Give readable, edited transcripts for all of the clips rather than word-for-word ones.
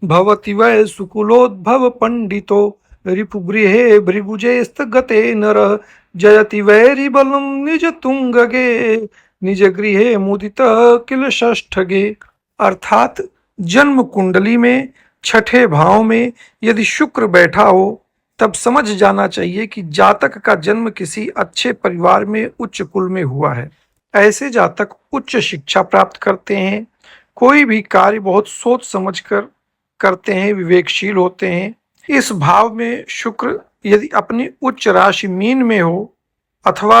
भवति वै सुकुलोद्भव पंडितो रिपुगृहे भृगुजेस्तगते नरः जयति वैरिबलं निज तुंगगे निज गृहे मुदित किल षष्ठगे। अर्थात जन्म कुंडली में छठे भाव में यदि शुक्र बैठा हो तब समझ जाना चाहिए कि जातक का जन्म किसी अच्छे परिवार में उच्च कुल में हुआ है। ऐसे जातक उच्च शिक्षा प्राप्त करते हैं, कोई भी कार्य बहुत सोच समझकर करते हैं, विवेकशील होते हैं। इस भाव में शुक्र यदि अपनी उच्च राशि मीन में हो अथवा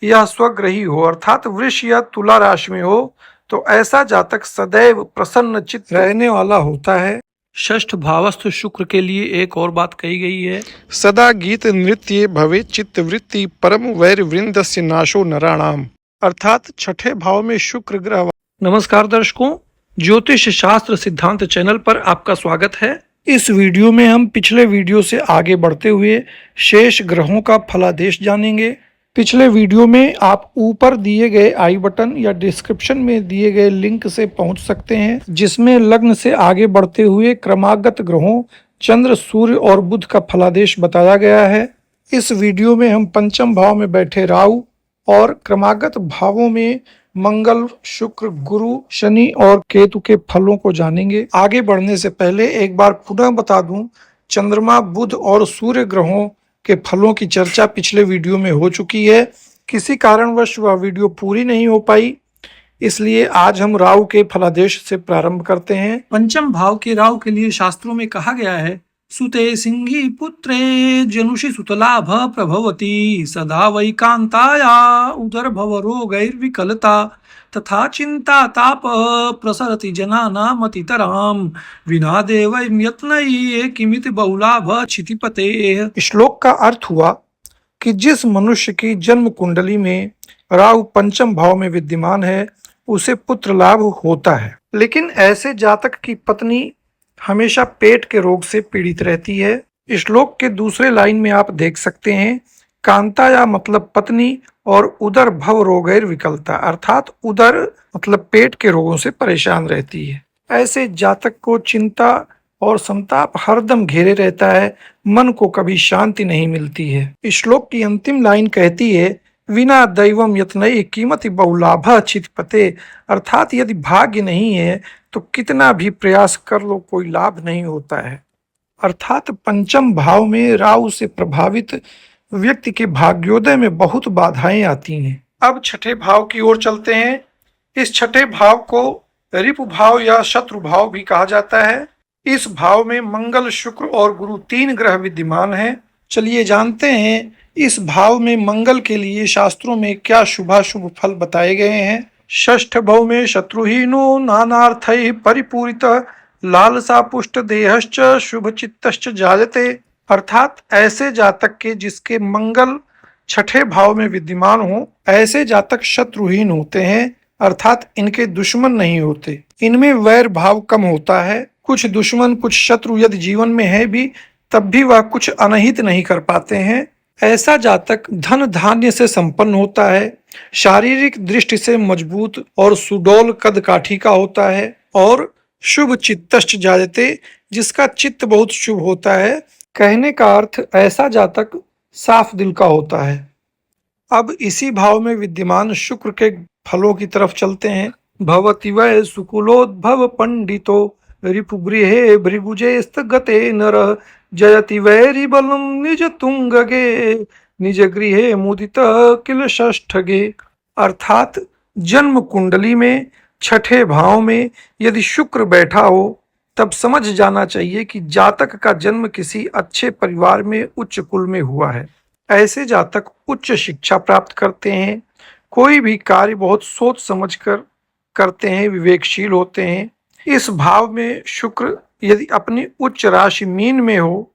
यह स्वग्रही हो अर्थात वृष या तुला राशि में हो तो ऐसा जातक सदैव प्रसन्न चित्त रहने वाला होता है। षष्ठ भावस्थ शुक्र के लिए एक और बात कही गई है, सदा गीत नृत्य भवे चित्तवृत्ति परम वैर वृंदस्य नाशो नराणाम। अर्थात छठे भाव में शुक्र ग्रह। नमस्कार दर्शकों, ज्योतिष शास्त्र सिद्धांत चैनल पर आपका स्वागत है। इस वीडियो में हम पिछले वीडियो से आगे बढ़ते हुए शेष ग्रहों का फलादेश जानेंगे। पिछले वीडियो में आप ऊपर दिए गए आई बटन या डिस्क्रिप्शन में दिए गए लिंक से पहुंच सकते हैं, जिसमें लग्न से आगे बढ़ते हुए क्रमागत ग्रहों चंद्र, सूर्य और बुध का फलादेश बताया गया है। इस वीडियो में हम पंचम भाव में बैठे राहु और क्रमागत भावों में मंगल, शुक्र, गुरु, शनि और केतु के फलों को जानेंगे। आगे बढ़ने से पहले एक बार पुनः बता दूं, चंद्रमा, बुध और सूर्य ग्रहों के फलों की चर्चा पिछले वीडियो में हो चुकी है। किसी कारणवश वह वीडियो पूरी नहीं हो पाई, इसलिए आज हम राहु के फलादेश से प्रारंभ करते हैं। पंचम भाव के राहु के लिए शास्त्रों में कहा गया है, सुते सिंही पुत्रे जनुषि सुतलाभ प्रभवती सदा वैकांताया उदर भव रोगैर्विकलता तथा चिंता ताप प्रसरति जनानामतितराम विना देव यत्नै किमिति बहुलाभ क्षितिपते। श्लोक का अर्थ हुआ कि जिस मनुष्य की जन्म कुंडली में राहु पंचम भाव में विद्यमान है उसे पुत्र लाभ होता है, लेकिन ऐसे जातक की पत्नी हमेशा पेट के रोग से पीड़ित रहती है। श्लोक के दूसरे लाइन में आप देख सकते हैं, कांता या मतलब पत्नी और उदर भव रोगैर विकलता अर्थात उदर मतलब पेट के रोगों से परेशान रहती है। ऐसे जातक को चिंता और संताप हरदम घेरे रहता है, मन को कभी शांति नहीं मिलती है। श्लोक की अंतिम लाइन कहती है, विना दैवम यत्नै कीमति बहुलाभ क्षितिपते अर्थात यदि भाग्य नहीं है तो कितना भी प्रयास कर लो कोई लाभ नहीं होता है। अर्थात पंचम भाव में राहु से प्रभावित व्यक्ति के भाग्योदय में बहुत बाधाएं आती हैं। अब छठे भाव की ओर चलते हैं। इस छठे भाव को रिपु भाव या शत्रु भाव भी कहा जाता है। इस भाव में मंगल, शुक्र और गुरु तीन ग्रह विद्यमान हैं। चलिए जानते हैं इस भाव में मंगल के लिए शास्त्रों में क्या शुभाशुभ फल बताए गए हैं। षष्ठ भाव में शत्रुहीनो नानार्थैः परिपूरितः लालसा पुष्ट देहश्च शुभ चित्तश्च जायते अर्थात ऐसे जातक के जिसके मंगल छठे भाव में विद्यमान हो, ऐसे जातक शत्रुहीन होते हैं अर्थात इनके दुश्मन नहीं होते। इनमें वैर भाव कम होता है। कुछ दुश्मन, कुछ शत्रु यदि जीवन में है भी तब भी वह कुछ अनहित नहीं कर पाते हैं। ऐसा जातक धन धान्य से संपन्न होता है, शारीरिक दृष्टि से मजबूत और सुडौल कद काठी का होता है और शुभ चित्तश्च जायते जिसका चित्त बहुत शुभ होता है। कहने का अर्थ ऐसा जातक साफ दिल का होता है। अब इसी भाव में विद्यमान शुक्र के फलों की तरफ चलते हैं। भवति वै सुकुलोद्भव पंडितो रिपुगृहे भृगुजेस्तगते नरः जयति वैरिबलं निज तुंगगे निज गृहे मुदित किल षष्ठगे। अर्थात जन्म कुंडली में छठे भाव में यदि शुक्र बैठा हो तब समझ जाना चाहिए कि जातक का जन्म किसी अच्छे परिवार में उच्च कुल में हुआ है। ऐसे जातक उच्च शिक्षा प्राप्त करते हैं, कोई भी कार्य बहुत सोच समझकर करते हैं, विवेकशील होते हैं। इस भाव में शुक्र यदि अपनी उच्च राशि मीन में हो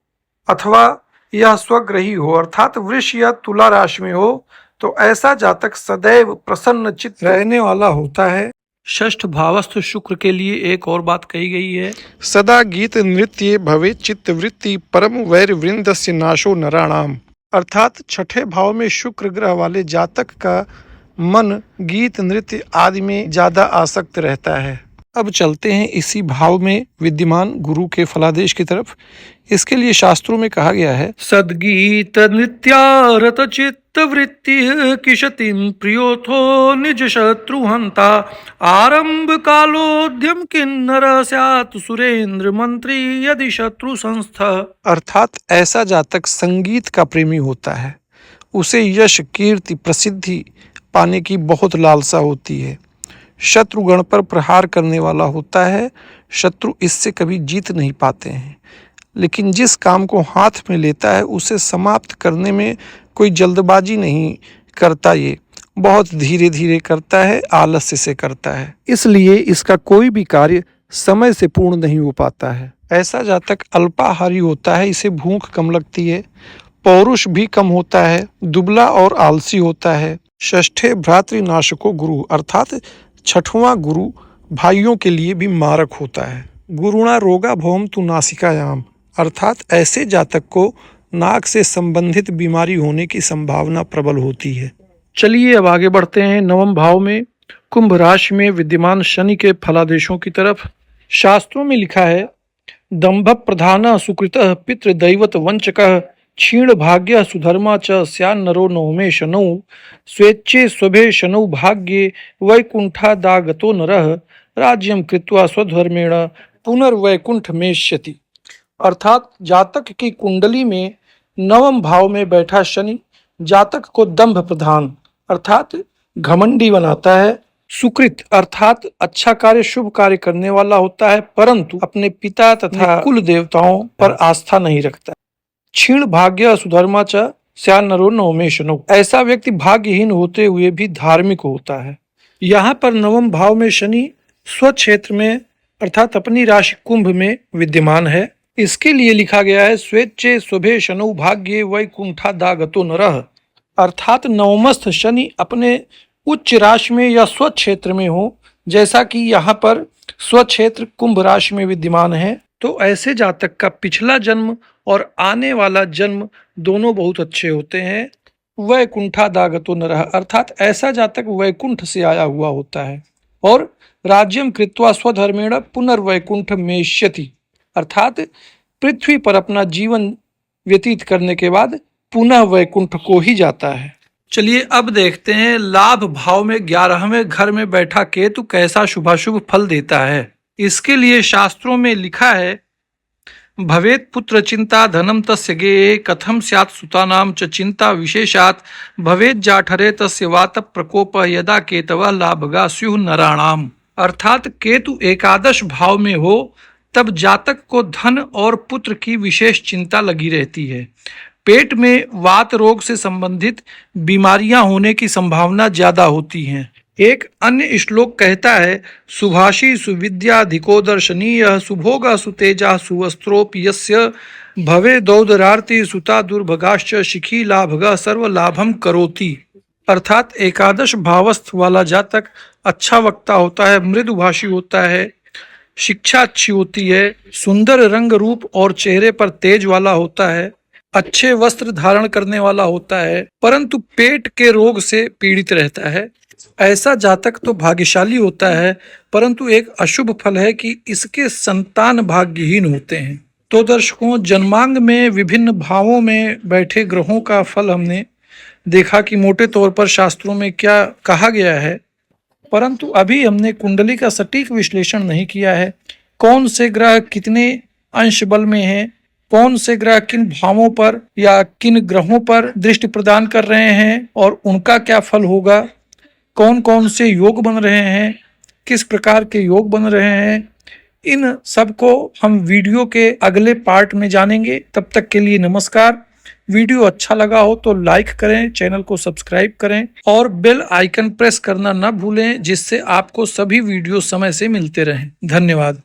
अथवा यह स्वग्रही हो अर्थात वृष या तुला राशि में हो तो ऐसा जातक सदैव प्रसन्न चित्त रहने वाला होता है। षष्ठ भावस्थ शुक्र के लिए एक और बात कही गई है, सदा गीत नृत्य भवे चित्तवृत्ति परम वैर वृंदस्य नाशो नराणाम। अर्थात छठे भाव में शुक्र ग्रह वाले जातक का मन गीत, नृत्य आदि में ज्यादा आसक्त रहता है। अब चलते हैं इसी भाव में विद्यमान गुरु के फलादेश की तरफ। इसके लिए शास्त्रों में कहा गया है, सद्गीत नृत्यारत चित्त वृत्ति किशतिम प्रियोथो निज शत्रुहंता आरंभ कालोद्यम किन्नर स्यात् सुरेंद्र मंत्री यदि शत्रु संस्था। अर्थात ऐसा जातक संगीत का प्रेमी होता है, उसे यश कीर्ति प्रसिद्धि पाने की बहुत लालसा होती है, शत्रुगण पर प्रहार करने वाला होता है, शत्रु इससे कभी जीत नहीं पाते हैं। लेकिन जिस काम को हाथ में लेता है उसे समाप्त करने में कोई जल्दबाजी नहीं करता, ये बहुत धीरे धीरे करता है, आलस्य से करता है, इसलिए इसका कोई भी कार्य समय से पूर्ण नहीं हो पाता है। ऐसा जातक अल्पाहारी होता है, इसे भूख कम लगती है, पौरुष भी कम होता है, दुबला और आलसी होता है। षष्ठे भ्रातृनाशको गुरु अर्थात छठवां गुरु भाइयों के लिए भी मारक होता है। गुरुणा रोगा भवम तु नासिकायाम अर्थात ऐसे जातक को नाक से संबंधित बीमारी होने की संभावना प्रबल होती है। चलिए अब आगे बढ़ते हैं नवम भाव में कुंभ राशि में विद्यमान शनि के फलादेशों की तरफ। शास्त्रों में लिखा है, दंभ प्रधान सुकृत पितृ दैवत वंचक क्षीण भाग्य सुधर्मा च स्यान्नरो नवमे शनौ स्वेच्छे स्वभे शनौ भाग्ये वैकुंठादागतो नरः राज्यम कृत्वा स्वधर्मेण पुनर्वैकुंठ मेष्यति। अर्थात जातक की कुंडली में नवम भाव में बैठा शनि जातक को दंभ प्रधान अर्थात घमंडी बनाता है, सुकृत अर्थात अच्छा कार्य शुभ कार्य करने वाला होता है, परंतु अपने पिता तथा कुल देवताओं पर आस्था नहीं रखता। क्षीण भाग्य सुधर्मा च स्यान्नरो नवमे शनौ ऐसा व्यक्ति भाग्यहीन होते हुए भी धार्मिक होता है। यहाँ पर नवम भाव में शनि स्वक्षेत्र में अर्थात अपनी राशि कुंभ में विद्यमान है। इसके लिए लिखा गया है, स्वेच्छे स्वभे शनौ भाग्ये वैकुंठादागतो नरः अर्थात नवमस्थ शनि अपने उच्च राशि में या स्वक्षेत्र में हो, जैसा कि यहाँ पर स्वक्षेत्र कुंभ राशि में विद्यमान है, तो ऐसे जातक का पिछला जन्म और आने वाला जन्म दोनों बहुत अच्छे होते हैं। वैकुंठादागतो नरः अर्थात ऐसा जातक वैकुंठ से आया हुआ होता है और राज्यम कृत्वा स्वधर्मेण पुनर्वैकुंठ मेष्यति अर्थात पृथ्वी पर अपना जीवन व्यतीत करने के बाद पुनः वैकुंठ को ही जाता है। चलिए अब देखते हैं लाभ भाव में 11वें घर में बैठा केतु कैसा शुभाशुभ फल देता है। इसके लिए शास्त्रों में लिखा है, भवेत् पुत्र चिंता धनम तस्य गेये कथम स्यात् सुतानाम च चिंता विशेषात् भवेत् जाठरे तस्य वात प्रकोप यदा केतवः लाभगा स्युः नराणाम अर्थात केतु एकादश भाव में हो तब जातक को धन और पुत्र की विशेष चिंता लगी रहती है। पेट में वात रोग से संबंधित बीमारियां होने की संभावना ज्यादा होती हैं। एक अन्य श्लोक कहता है, सुभाषी सुविद्याधिको दर्शनीय सुभोग सुतेजा सुवस्त्रोपि यस्य भवे दौदरार्ति सुता दुर्भगाश्च शिखी लाभगा सर्व लाभम करोति अर्थात एकादश भावस्थ वाला जातक अच्छा वक्ता होता है, मृदुभाषी होता है, शिक्षा अच्छी होती है, सुंदर रंग रूप और चेहरे पर तेज वाला होता है, अच्छे वस्त्र धारण करने वाला होता है, परंतु पेट के रोग से पीड़ित रहता है। ऐसा जातक तो भाग्यशाली होता है, परंतु एक अशुभ फल है कि इसके संतान भाग्यहीन होते हैं। तो दर्शकों, जन्मांग में विभिन्न भावों में बैठे ग्रहों का फल हमने देखा कि मोटे तौर पर शास्त्रों में क्या कहा गया है, परंतु अभी हमने कुंडली का सटीक विश्लेषण नहीं किया है। कौन से ग्रह कितने अंश बल में हैं, कौन से ग्रह किन भावों पर या किन ग्रहों पर दृष्टि प्रदान कर रहे हैं और उनका क्या फल होगा, कौन कौन से योग बन रहे हैं, किस प्रकार के योग बन रहे हैं, इन सब को हम वीडियो के अगले पार्ट में जानेंगे। तब तक के लिए नमस्कार। वीडियो अच्छा लगा हो तो लाइक करें, चैनल को सब्सक्राइब करें और बेल आइकन प्रेस करना न भूलें, जिससे आपको सभी वीडियो समय से मिलते रहें। धन्यवाद।